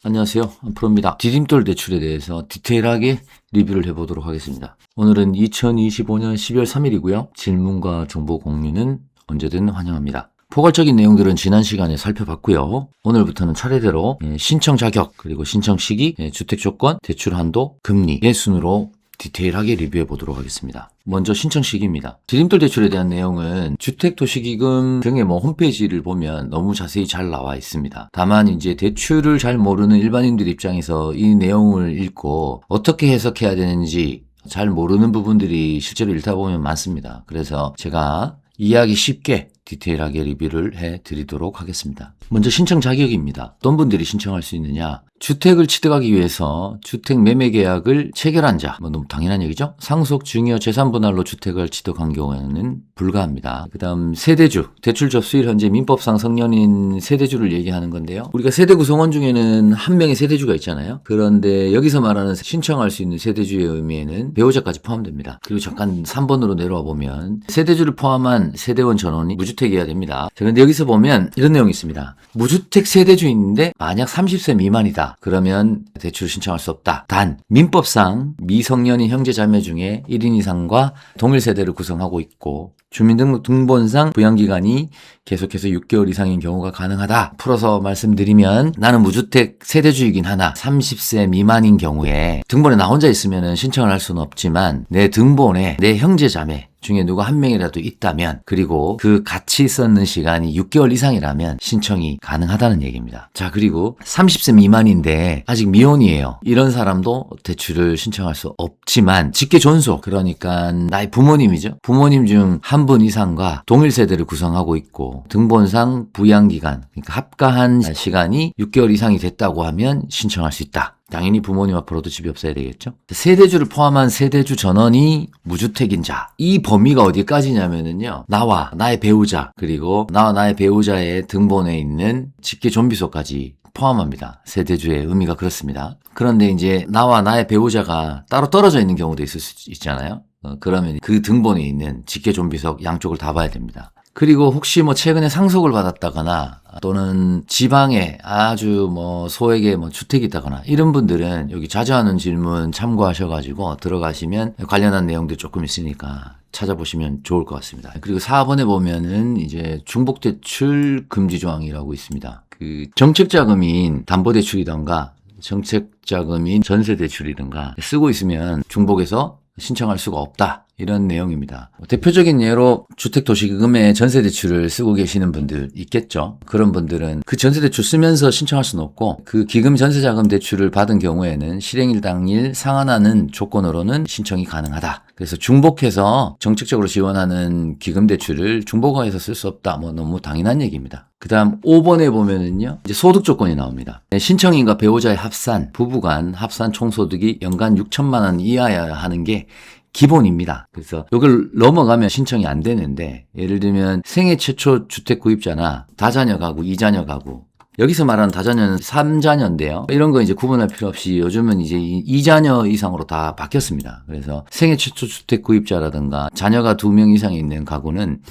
안녕하세요. 프로입니다. 디딤돌 대출에 대해서 디테일하게 리뷰를 해보도록 하겠습니다. 오늘은 2025년 12월 3일이고요. 질문과 정보 공유는 언제든 환영합니다. 포괄적인 내용들은 지난 시간에 살펴봤고요. 오늘부터는 차례대로 신청 자격, 그리고 신청 시기, 주택 조건, 대출 한도, 금리의 순으로 디테일하게 리뷰해 보도록 하겠습니다. 먼저 신청 시기입니다. 디딤돌 대출에 대한 내용은 주택도시기금 등의 홈페이지를 보면 너무 자세히 잘 나와 있습니다. 다만 이제 대출을 잘 모르는 일반인들 입장에서 이 내용을 읽고 어떻게 해석해야 되는지 잘 모르는 부분들이 실제로 읽다 보면 많습니다. 그래서 제가 이해하기 쉽게 디테일하게 리뷰를 해드리도록 하겠습니다. 먼저 신청 자격입니다. 어떤 분들이 신청할 수 있느냐? 주택을 취득하기 위해서 주택 매매 계약을 체결한 자, 너무 당연한 얘기죠? 상속 증여 재산 분할로 주택을 취득한 경우에는 불가합니다. 그 다음 세대주, 대출 접수일 현재 민법상 성년인 세대주를 얘기하는 건데요. 우리가 세대 구성원 중에는 한 명의 세대주가 있잖아요. 그런데 여기서 말하는 신청할 수 있는 세대주의 의미에는 배우자까지 포함됩니다. 그리고 잠깐 3번으로 내려와 보면 세대주를 포함한 세대원 전원이 무주택이어야 됩니다. 그런데 여기서 보면 이런 내용이 있습니다. 무주택 세대주인데 만약 30세 미만이다. 그러면 대출을 신청할 수 없다. 단 민법상 미성년인 형제 자매 중에 1인 이상과 동일 세대를 구성하고 있고 주민등록 등본상 부양기간이 계속해서 6개월 이상인 경우가 가능하다. 풀어서 말씀드리면 나는 무주택 세대주이긴 하나 30세 미만인 경우에 등본에 나 혼자 있으면 신청을 할 수는 없지만 내 등본에 내 형제 자매 중에 누가 한 명이라도 있다면 그리고 그 같이 있었는 시간이 6개월 이상이라면 신청이 가능하다는 얘기입니다. 자, 그리고 30세 미만인데 아직 미혼이에요. 이런 사람도 대출을 신청할 수 없지만 직계 존속, 그러니까 나의 부모님이죠. 부모님 중 한 분 이상과 동일 세대를 구성하고 있고 등본상 부양기간, 그러니까 합가한 시간이 6개월 이상이 됐다고 하면 신청할 수 있다. 당연히 부모님 앞으로도 집이 없어야 되겠죠. 세대주를 포함한 세대주 전원이 무주택인 자. 이 범위가 어디까지냐면요. 나와 나의 배우자, 그리고 나와 나의 배우자의 등본에 있는 직계 존비속까지 포함합니다. 세대주의 의미가 그렇습니다. 그런데 이제 나와 나의 배우자가 따로 떨어져 있는 경우도 있을 수 있잖아요. 그러면 그 등본에 있는 직계 존비속 양쪽을 다 봐야 됩니다. 그리고 혹시 최근에 상속을 받았다거나 또는 지방에 아주 소액의 주택이 있다거나 이런 분들은 여기 자주 하는 질문 참고하셔가지고 들어가시면 관련한 내용도 조금 있으니까 찾아보시면 좋을 것 같습니다. 그리고 4번에 보면은 이제 중복대출 금지 조항이라고 있습니다. 그 정책자금인 담보대출이던가 정책자금인 전세대출이든가 쓰고 있으면 중복해서 신청할 수가 없다. 이런 내용입니다. 대표적인 예로 주택도시기금에 전세대출을 쓰고 계시는 분들 있겠죠. 그런 분들은 그 전세대출 쓰면서 신청할 수는 없고 그 기금 전세자금 대출을 받은 경우에는 실행일 당일 상환하는 조건으로는 신청이 가능하다. 그래서 중복해서 정책적으로 지원하는 기금 대출을 중복화해서 쓸 수 없다. 너무 당연한 얘기입니다. 그 다음 5번에 보면은요, 이제 소득 조건이 나옵니다. 신청인과 배우자의 합산, 부부간 합산 총소득이 연간 6천만 원 이하여야 하는 게 기본입니다. 그래서 이걸 넘어가면 신청이 안 되는데, 예를 들면 생애 최초 주택 구입자나 다자녀 가구, 이자녀 가구, 여기서 말하는 다자녀는 3자녀인데요. 이런 거 이제 구분할 필요 없이 요즘은 이제 2자녀 이상으로 다 바뀌었습니다. 그래서 생애 최초 주택 구입자라든가 자녀가 2명 이상이 있는 가구는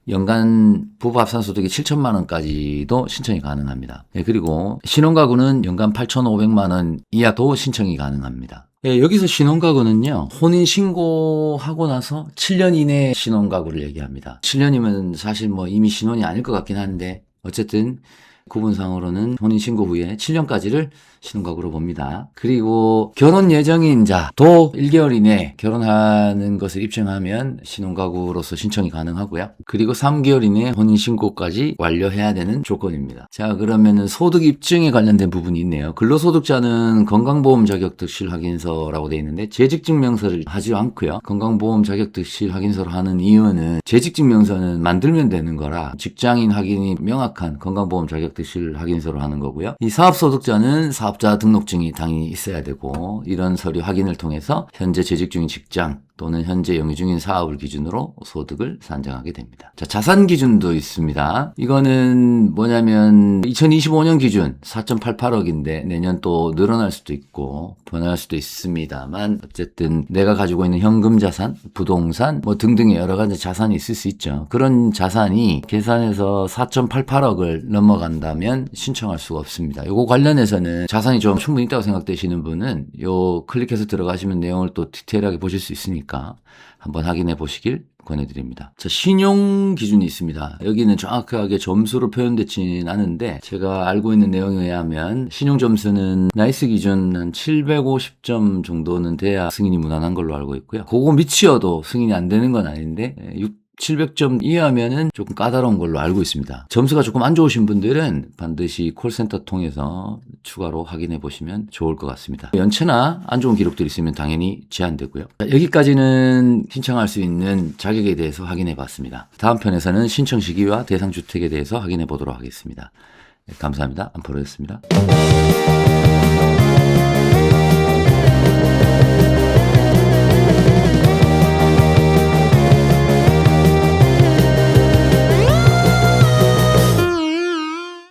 연간 부부 합산 소득이 7천만 원까지도 신청이 가능합니다. 그리고 신혼가구는 연간 8,500만 원 이하도 신청이 가능합니다. 여기서 신혼가구는요, 혼인신고하고 나서 7년 이내 신혼가구를 얘기합니다. 7년이면 사실 이미 신혼이 아닐 것 같긴 한데, 어쨌든 구분상으로는 혼인신고 후에 7년까지를 신혼가구로 봅니다. 그리고 결혼 예정인 자도 1개월 이내 결혼하는 것을 입증하면 신혼가구로서 신청이 가능하고요. 그리고 3개월 이내 혼인신고까지 완료해야 되는 조건입니다. 자, 그러면은 소득 입증에 관련된 부분이 있네요. 근로소득자는 건강보험 자격득실 확인서라고 되어 있는데 재직증명서를 하지 않고요. 건강보험 자격득실 확인서를 하는 이유는 재직증명서는 만들면 되는 거라 직장인 확인이 명확한 건강보험 자격득실 확인서를 하는 거고요. 이 사업소득자는 사업자 등록증이 당연히 있어야 되고 이런 서류 확인을 통해서 현재 재직 중인 직장 또는 현재 영위 중인 사업을 기준으로 소득을 산정하게 됩니다. 자, 자산 기준도 있습니다. 이거는 뭐냐면 2025년 기준 4.88억인데 내년 또 늘어날 수도 있고 변할 수도 있습니다만 어쨌든 내가 가지고 있는 현금 자산, 부동산 뭐 등등의 여러 가지 자산이 있을 수 있죠. 그런 자산이 계산해서 4.88억을 넘어간다면 신청할 수가 없습니다. 이거 관련해서는 자산이 좀 충분히 있다고 생각되시는 분은 요 클릭해서 들어가시면 내용을 또 디테일하게 보실 수 있으니까 한번 확인해 보시길 권해드립니다. 자, 신용 기준이 있습니다. 여기는 정확하게 점수로 표현되지는 않은데 제가 알고 있는 내용에 의하면 신용 점수는 나이스 기준 한 750점 정도는 돼야 승인이 무난한 걸로 알고 있고요. 그거 미치어도 승인이 안 되는 건 아닌데 700점 이하면은 조금 까다로운 걸로 알고 있습니다. 점수가 조금 안 좋으신 분들은 반드시 콜센터 통해서 추가로 확인해 보시면 좋을 것 같습니다. 연체나 안 좋은 기록들이 있으면 당연히 제한되고요. 여기까지는 신청할 수 있는 자격에 대해서 확인해 봤습니다. 다음 편에서는 신청 시기와 대상 주택에 대해서 확인해 보도록 하겠습니다. 네, 감사합니다. 안프로였습니다.